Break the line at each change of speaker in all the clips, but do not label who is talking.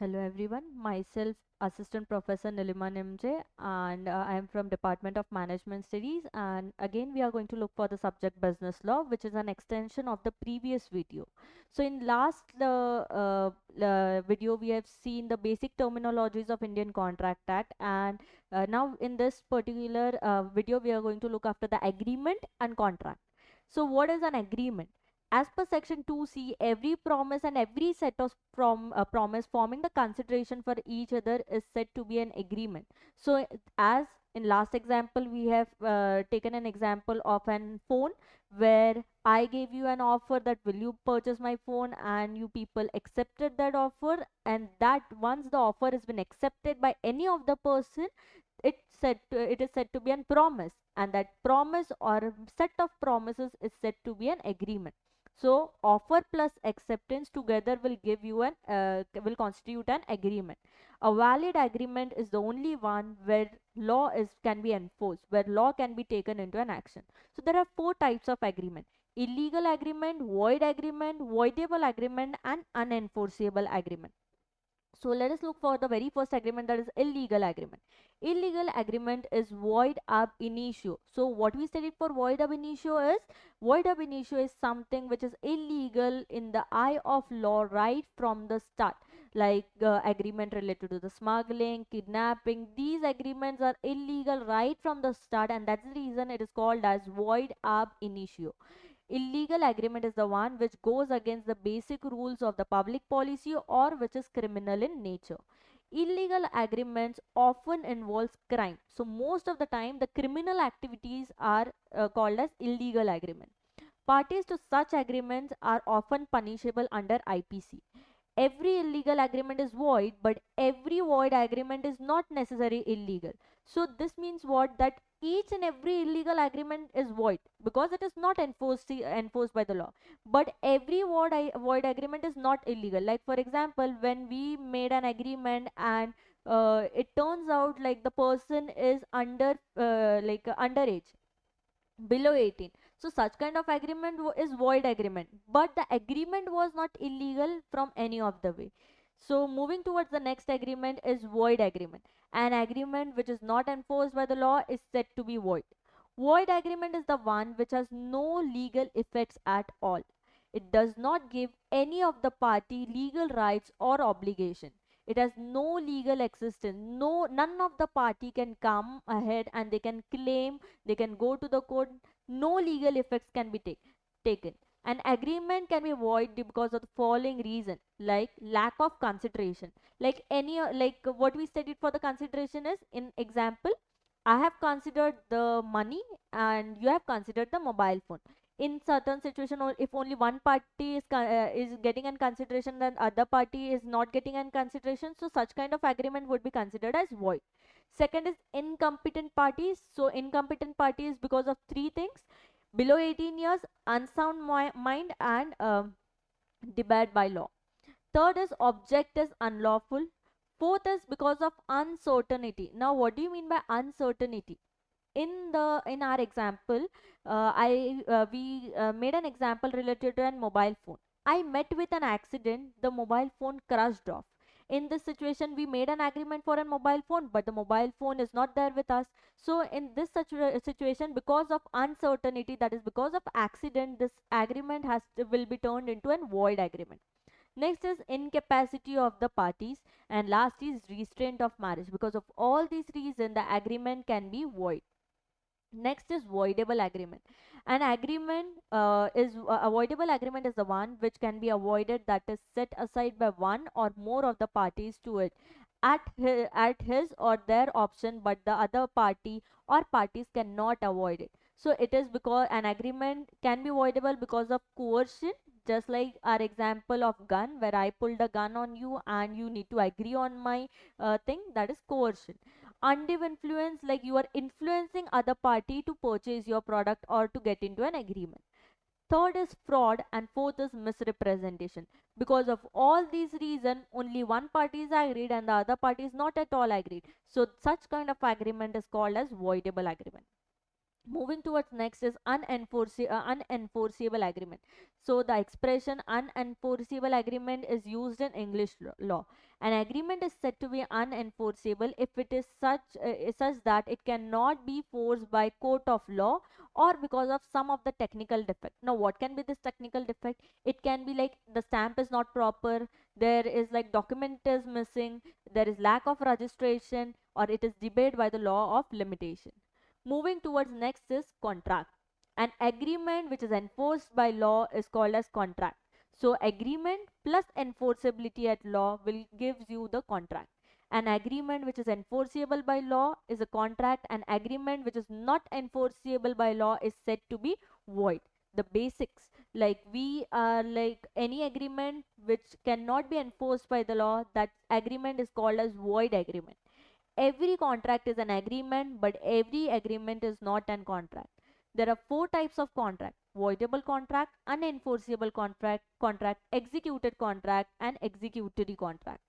Hello everyone, myself Assistant Professor Nilima Nimaje and I am from Department of Management Studies, and again we are going to look for the subject business law, which is an extension of the previous video. So in last video we have seen the basic terminologies of Indian Contract Act, and now in this particular video we are going to look after the agreement and contract. So what is an agreement? As per section 2C, every promise and every set of promise forming the consideration for each other is said to be an agreement. So as in last example, we have taken an example of an phone where I gave you an offer that will you purchase my phone, and you people accepted that offer, and that once the offer has been accepted by any of the person, it is said to be a promise, and that promise or set of promises is said to be an agreement. So offer plus acceptance together will give you an will constitute an agreement. A valid agreement is the only one where law is can be enforced, where law can be taken into an action. So there are four types of agreement: illegal agreement, void agreement, voidable agreement, and unenforceable agreement. So let us look for the very first agreement, that is illegal agreement. Illegal agreement is void ab initio. So what we studied for void ab initio is something which is illegal in the eye of law right from the start. Like agreement related to the smuggling, kidnapping, these agreements are illegal right from the start, and that's the reason it is called as void ab initio. Illegal agreement is the one which goes against the basic rules of the public policy or which is criminal in nature. Illegal agreements often involves crime. So most of the time the criminal activities are called as illegal agreement. Parties to such agreements are often punishable under IPC. Every illegal agreement is void, but every void agreement is not necessarily illegal. So this means what? That each and every illegal agreement is void because it is not enforced by the law. But every void agreement is not illegal. Like for example, when we made an agreement and it turns out like the person is underage, below 18, so such kind of agreement is void agreement, but the agreement was not illegal from any of the way. So moving towards the next agreement is void agreement. An agreement which is not enforced by the law is said to be void. Void agreement is the one which has no legal effects at all. It does not give any of the party legal rights or obligation. It has no legal existence. No, none of the party can come ahead and they can claim, they can go to the court. No legal effects can be taken. An agreement can be void because of the following reason, like lack of consideration. Like what we studied for the consideration is, in example, I have considered the money and you have considered the mobile phone. In certain situation, or if only one party is getting an consideration, then other party is not getting an consideration, so such kind of agreement would be considered as void. Second is incompetent parties. So incompetent parties because of three things: below 18 years, unsound mind, and debarred by law. Third is object is unlawful. Fourth is because of uncertainty. Now what do you mean by uncertainty? In our example, I we made an example related to an mobile phone. I met with an accident, the mobile phone crashed off. In this situation we made an agreement for a mobile phone, but the mobile phone is not there with us. So in this situation, because of uncertainty, that is because of accident, this agreement will be turned into a void agreement. Next is incapacity of the parties, and last is restraint of marriage. Because of all these reasons, the agreement can be void. Next is voidable agreement. An agreement is avoidable agreement is the one which can be avoided, that is set aside by one or more of the parties to it at his or their option, but the other party or parties cannot avoid it. So it is because an agreement can be voidable because of coercion, just like our example of gun, where I pulled a gun on you and you need to agree on my thing, that is coercion. Undue influence, like you are influencing other party to purchase your product or to get into an agreement. Third is fraud, and fourth is misrepresentation. Because of all these reasons, only one party is agreed and the other party is not at all agreed. So such kind of agreement is called as voidable agreement. Moving towards next is unenforceable agreement. So the expression unenforceable agreement is used in English law. An agreement is said to be unenforceable if it is such that it cannot be forced by court of law or because of some of the technical defect. Now what can be this technical defect? It can be like the stamp is not proper, there is like document is missing, there is lack of registration, or it is debated by the law of limitation. Moving towards next is contract. An agreement which is enforced by law is called as contract. So agreement plus enforceability at law will gives you the contract. An agreement which is enforceable by law is a contract. An agreement which is not enforceable by law is said to be void. The basics, like we are like any agreement which cannot be enforced by the law, that agreement is called as void agreement. Every contract is an agreement, but every agreement is not an contract. There are four types of contract: voidable contract, unenforceable contract, executed contract, and executory contract.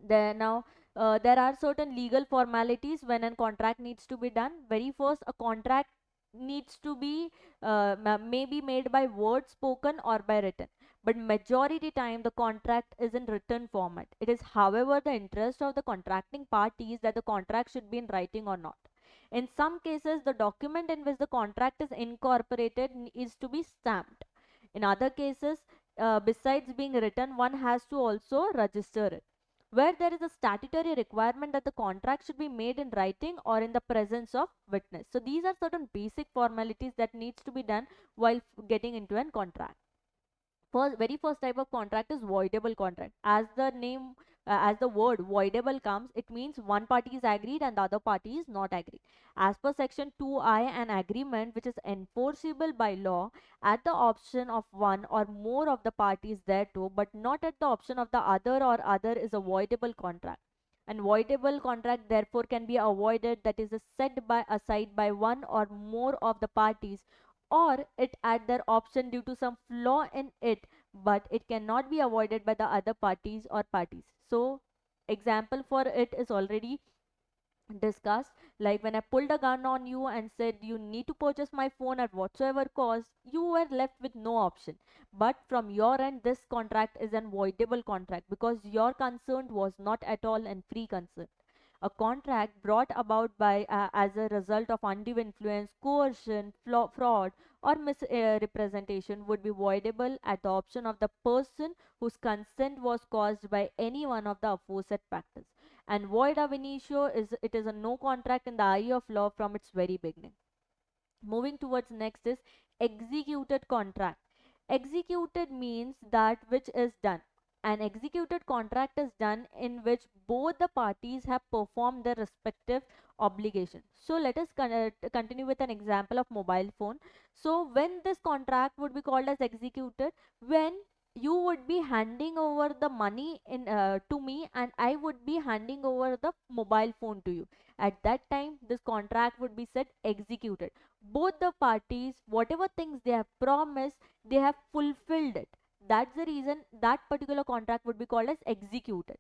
There are certain legal formalities when a contract needs to be done. Very first, a contract needs to be may be made by word spoken or by written, but majority time the contract is in written format. It is however the interest of the contracting parties that the contract should be in writing or not. In some cases the document in which the contract is incorporated is to be stamped. In other cases, besides being written, one has to also register it. Where there is a statutory requirement that the contract should be made in writing or in the presence of witness. So these are certain basic formalities that needs to be done while getting into a contract. Very first type of contract is voidable contract. As the name, as the word voidable comes, it means one party is agreed and the other party is not agreed. As per section 2I, an agreement which is enforceable by law at the option of one or more of the parties thereto, but not at the option of the other or other, is a voidable contract. And voidable contract therefore can be avoided, that is set by aside by one or more of the parties, or it at their option due to some flaw in it, but it cannot be avoided by the other parties or parties. So example for it is already discussed, like when I pulled a gun on you and said you need to purchase my phone at whatsoever cost, you were left with no option. But from your end, this contract is an voidable contract because your concern was not at all an free concern. A contract brought about by as a result of undue influence, coercion, fraud, or misrepresentation would be voidable at the option of the person whose consent was caused by any one of the aforesaid factors. And void ab initio is it is a no contract in the eye of law from its very beginning. Moving towards next is executed contract. Executed means that which is done. An executed contract is done in which both the parties have performed their respective obligation. So let us continue with an example of mobile phone. So when this contract would be called as executed, when you would be handing over the money in to me and I would be handing over the mobile phone to you. At that time this contract would be said executed. Both the parties, whatever things they have promised, they have fulfilled it. That's the reason that particular contract would be called as executed.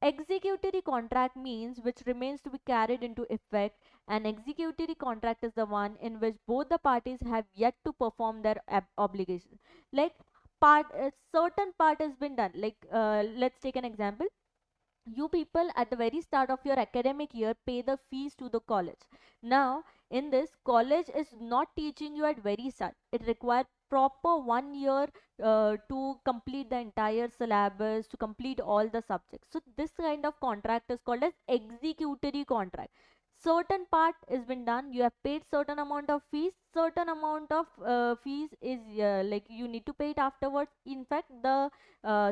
Executory contract means which remains to be carried into effect. An executory contract is the one in which both the parties have yet to perform their obligation. Like certain part has been done. Like let's take an example. You people at the very start of your academic year pay the fees to the college. Now in this, college is not teaching you at very start. It requires proper 1 year to complete the entire syllabus, to complete all the subjects. So this kind of contract is called as executory contract. Certain part has been done, you have paid certain amount of fees, certain amount of fees is like you need to pay it afterwards. In fact the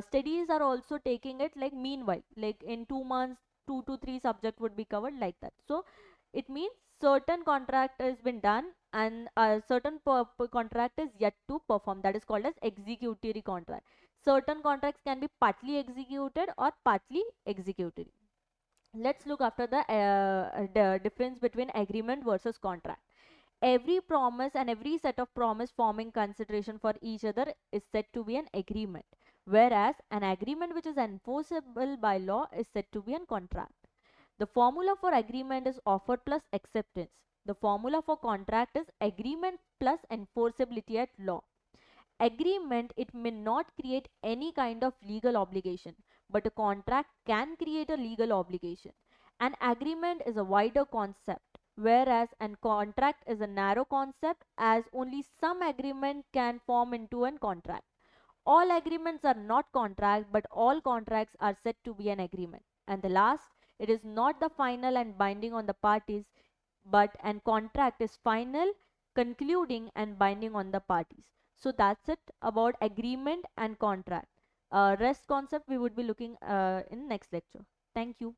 studies are also taking it like meanwhile, like in 2 months 2 to 3 subject would be covered like that. So it means certain contract has been done and a certain contract is yet to perform, that is called as executory contract. Certain contracts can be partly executed or partly executed. Let's look after the difference between agreement versus contract. Every promise and every set of promise forming consideration for each other is said to be an agreement, whereas an agreement which is enforceable by law is said to be a contract. The formula for agreement is offer plus acceptance. The formula for contract is agreement plus enforceability at law. Agreement, it may not create any kind of legal obligation, but a contract can create a legal obligation. An agreement is a wider concept, whereas an contract is a narrow concept, as only some agreement can form into a contract. All agreements are not contract, but all contracts are said to be an agreement. And the last, it is not the final and binding on the parties, but an contract is final, concluding and binding on the parties. So that's it about agreement and contract. Rest concept we would be looking in next lecture. Thank you.